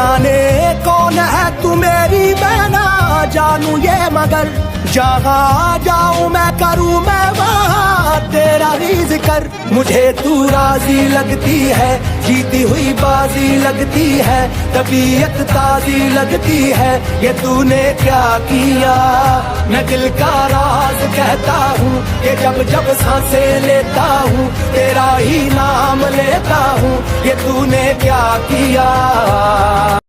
जाने कौन है तू मेरी, मैं ना जानू ये मगर जहाँ जाऊं मैं करूं मैं वहाँ तेरा ही जिक्र। मुझे तू राजी लगती है, जीती हुई बाजी लगती है, तबीयत ताजी लगती है, ये तूने क्या किया। मैं दिल का राज कहता हूँ कि जब जब सांसें लेता हूँ तेरा ही नाम लेता हूँ, ये तूने क्या किया।